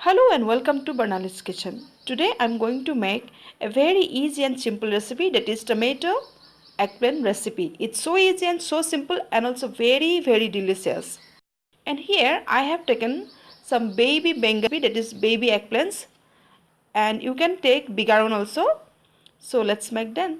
Hello and welcome to Barnali's Kitchen. Today I'm going to make a very easy and simple recipe, that is tomato eggplant recipe. It's so easy and so simple and also very delicious. And here I have taken some baby Baingan, that is baby eggplants, and you can take bigger one also. So let's make them.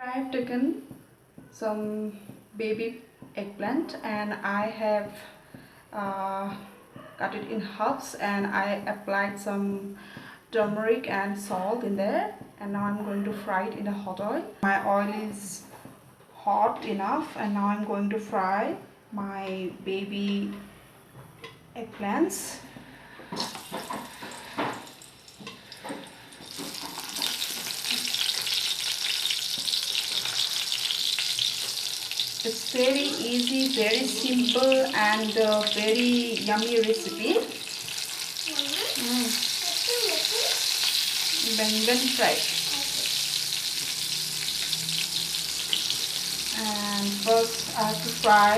I have taken some baby eggplant and I have cut it in halves, and I applied some turmeric and salt in there, and now I'm going to fry it in a hot oil. My oil is hot enough, and now I'm going to fry my baby eggplants. It's very easy, very simple and very yummy recipe. Baingan fry. And first I have to fry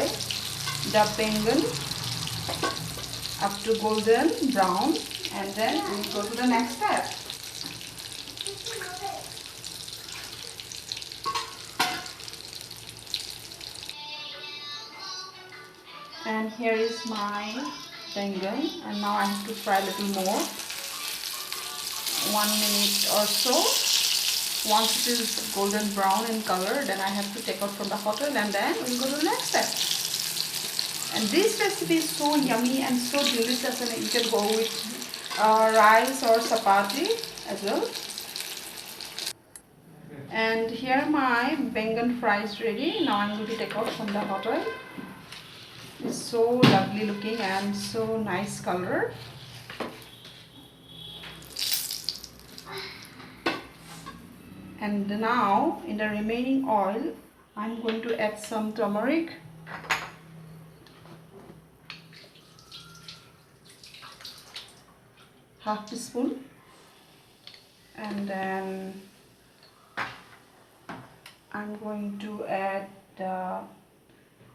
the baingan up to golden brown, and then we go to the next step. And here is my baingan, and now I have to fry a little more, 1 minute or so. Once it is golden brown in color, then I have to take out from the hot oil, and then we'll go to the next step. And this recipe is so yummy and so delicious, and you can go with rice or chapati as well. And here my baingan fry is ready. Now I'm going to take out from the hot oil. It's so lovely looking and so nice color. And now in the remaining oil I'm going to add some turmeric, half teaspoon, and then I'm going to add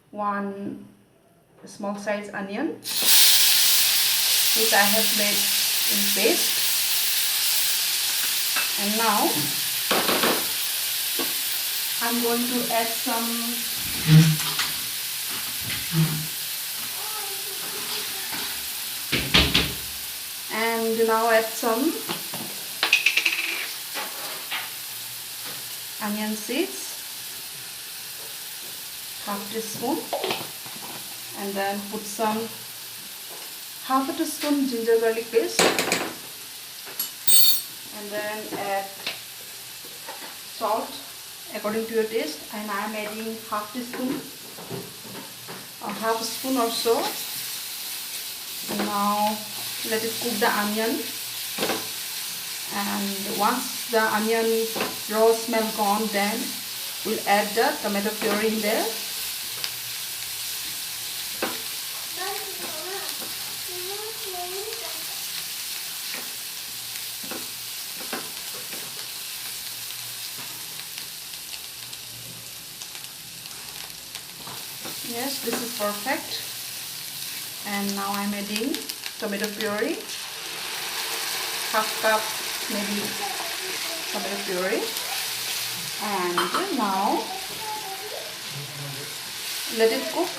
one small size onion, which I have made in paste. And now I'm going to add some onion seeds, half teaspoon, and then put some half a teaspoon ginger garlic paste, and then add salt according to your taste, and I am adding half teaspoon or half a spoon or so. And now let it cook the onion, and once the onion raw smell gone, then we'll add the tomato puree in there. Yes, this is perfect. And now I'm adding tomato puree, half cup maybe tomato puree. And now let it cook,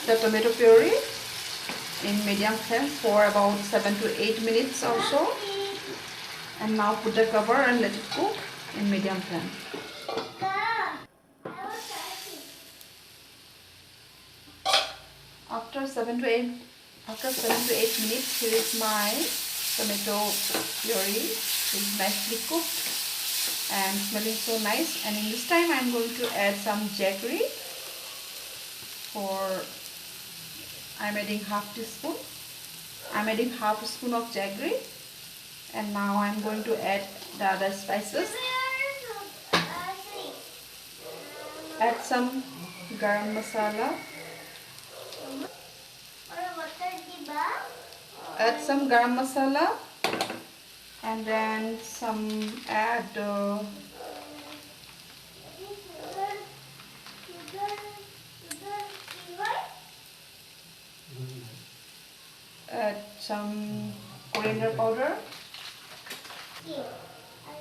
the tomato puree, in medium flame for about 7 to 8 minutes or so. And now put the cover and let it cook in medium flame. After 7 to 8 minutes, here is my tomato puree. It's nicely cooked and smelling so nice. And in this time I am going to add some jaggery. I'm adding half teaspoon. I'm adding half a spoon of jaggery. And now I'm going to add the other spices. Add some garam masala, add some garam masala, and then add some coriander powder,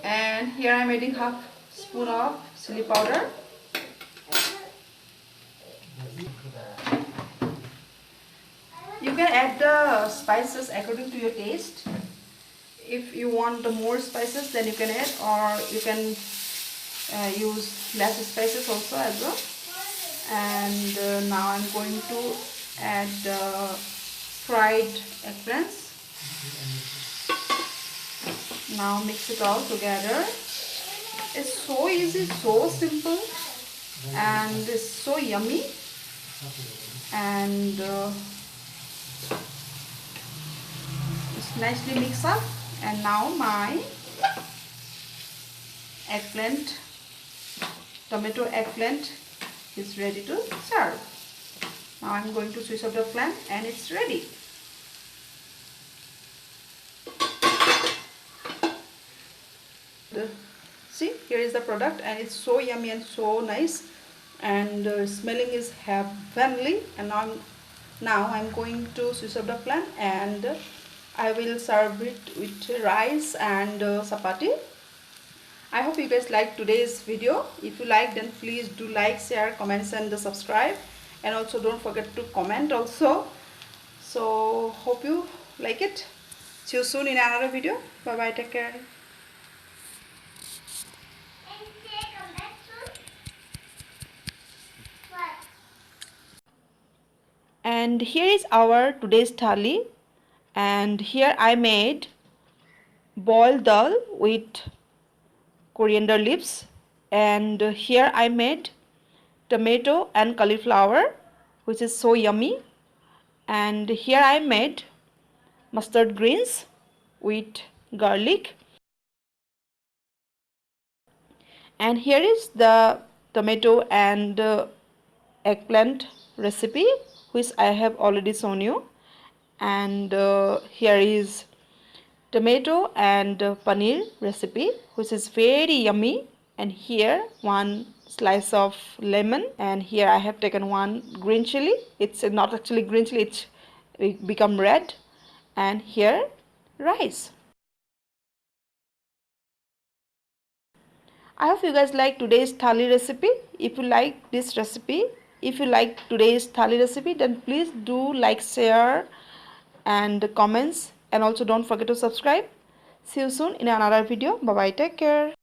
and here I'm adding half spoon of chili powder. You can add the spices according to your taste. If you want the more spices, then you can add, or you can use less spices also as well. And now I'm going to add fried eggplants. Now mix it all together. It's so easy, so simple, and it's so yummy. And it's nicely mixed up. And now my tomato eggplant is ready to serve. Now I'm going to switch off the flame, and it's ready. See, here is the product, and it's so yummy and so nice, and smelling is heavenly. And now I'm going to switch off the flame, and I will serve it with rice and chapati. I hope you guys liked today's video. If you like, then please do like, share, comments, and subscribe. And also don't forget to comment also. So hope you like it. See you soon in another video. Bye bye. Take care. And here is our today's thali. And here I made boiled dal with coriander leaves, and here I made tomato and cauliflower, which is so yummy, and here I made mustard greens with garlic, and here is the tomato and eggplant recipe, which I have already shown you. And here is tomato and paneer recipe, which is very yummy. And here one slice of lemon, and here I have taken one green chili. It's not actually green chili, it become red. And here rice. I hope you guys like today's thali recipe. If you like this recipe, if you like today's thali recipe, then please do like, share, and comments, and also don't forget to subscribe. See you soon in another video. Bye bye. Take care.